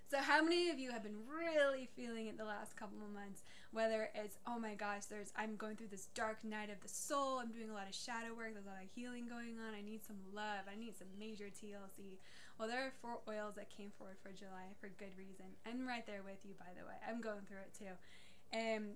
So how many of you have been really feeling it the last couple of months? Whether it's, oh my gosh, I'm going through this dark night of the soul, I'm doing a lot of shadow work, there's a lot of healing going on, I need some love, I need some major TLC. Well, there are 4 oils that came forward for July for good reason. I'm right there with you, by the way. I'm going through it too.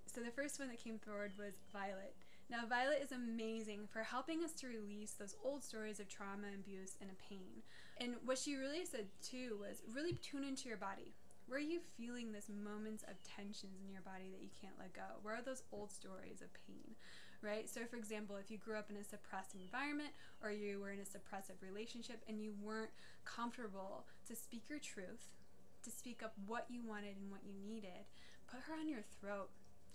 So the first one that came forward was Violet. Now, Violet is amazing for helping us to release those old stories of trauma, abuse, and pain. And what she really said too was really tune into your body. Where are you feeling this moments of tensions in your body that you can't let go? Where are those old stories of pain, right? So for example, if you grew up in a suppressed environment or you were in a suppressive relationship and you weren't comfortable to speak your truth, to speak up what you wanted and what you needed, put her on your throat.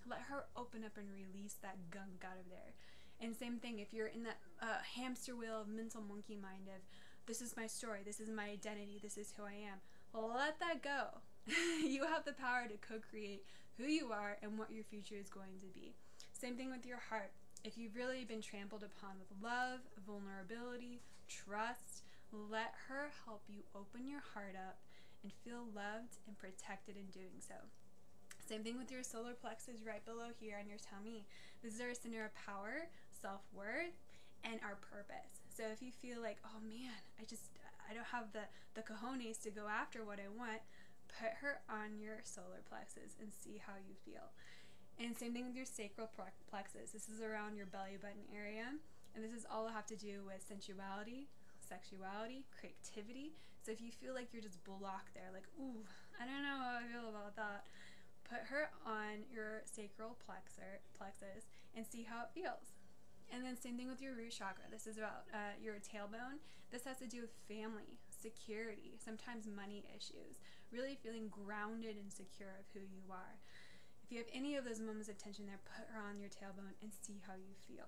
Let her open up and release that gunk out of there. And same thing, if you're in that hamster wheel of mental monkey mind of, this is my story, this is my identity, this is who I am, well, let that go. You have the power to co-create who you are and what your future is going to be. Same thing with your heart. If you've really been trampled upon with love, vulnerability, trust, let her help you open your heart up and feel loved and protected in doing so. Same thing with your solar plexus right below here on your tummy. This is our center of power, self-worth, and our purpose. So if you feel like, oh man, I don't have the cojones to go after what I want, put her on your solar plexus and see how you feel. And same thing with your sacral plexus. This is around your belly button area, and this is all have to do with sensuality, sexuality, creativity. So if you feel like you're just blocked there, like, ooh, I don't know how I feel about that, put her on your sacral plexus and see how it feels. And then same thing with your root chakra. This is about your tailbone. This has to do with family, security, sometimes money issues, really feeling grounded and secure of who you are. If you have any of those moments of tension there, put her on your tailbone and see how you feel.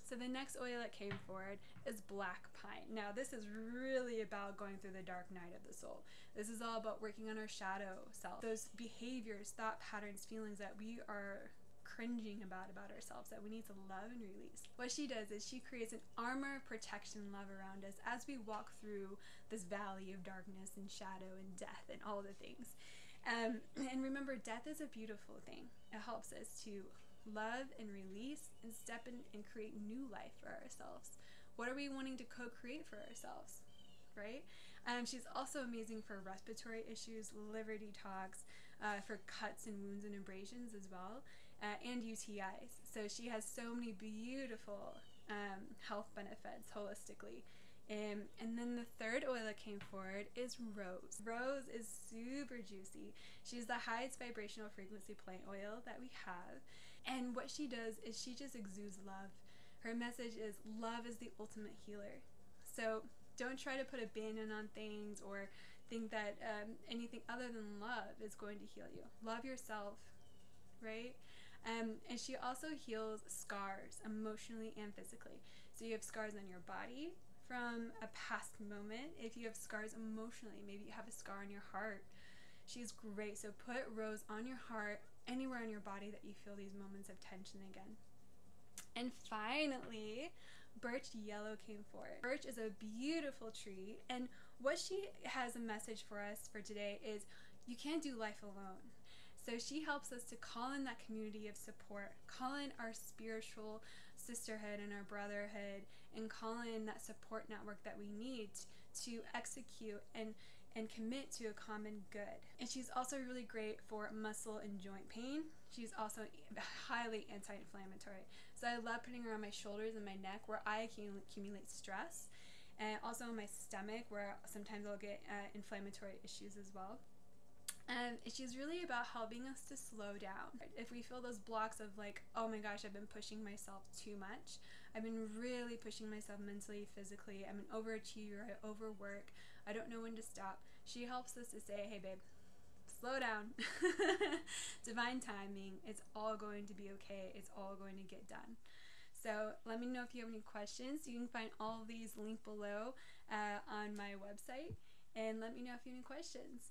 So the next oil that came forward is black pine. Now this is really about going through the dark night of the soul. This is all about working on our shadow self. Those behaviors, thought patterns, feelings that we are cringing about ourselves that we need to love and release. What she does is she creates an armor of protection, love around us as we walk through this valley of darkness and shadow and death and all the things. And remember, death is a beautiful thing. It helps us to love and release and step in and create new life for ourselves. What are we wanting to co-create for ourselves? Right? She's also amazing for respiratory issues, liver detox, for cuts and wounds and abrasions as well, and UTIs. So she has so many beautiful health benefits holistically. And then the third oil that came forward is rose. Rose is super juicy. She's the highest vibrational frequency plant oil that we have. And what she does is she just exudes love. Her message is love is the ultimate healer. So don't try to put a band-aid on things or think that anything other than love is going to heal you. Love yourself, right? And she also heals scars emotionally and physically. So you have scars on your body from a past moment. If you have scars emotionally, maybe you have a scar on your heart, she's great. So put rose on your heart, anywhere on your body that you feel these moments of tension again. And finally, birch yellow came forward. Birch is a beautiful tree, and what she has a message for us for today is you can't do life alone. So she helps us to call in that community of support, call in our spiritual sisterhood and our brotherhood, and call in that support network that we need to execute and commit to a common good. And she's also really great for muscle and joint pain. She's also highly anti-inflammatory. So I love putting her on my shoulders and my neck where I accumulate stress, and also on my stomach where sometimes I'll get inflammatory issues as well. And she's really about helping us to slow down. If we feel those blocks of like, oh my gosh, I've been pushing myself too much. I've been really pushing myself mentally, physically. I'm an overachiever, I overwork. I don't know when to stop. She helps us to say, hey babe, slow down. Divine timing. It's all going to be okay. It's all going to get done. So let me know if you have any questions. You can find all of these linked below on my website. And let me know if you have any questions.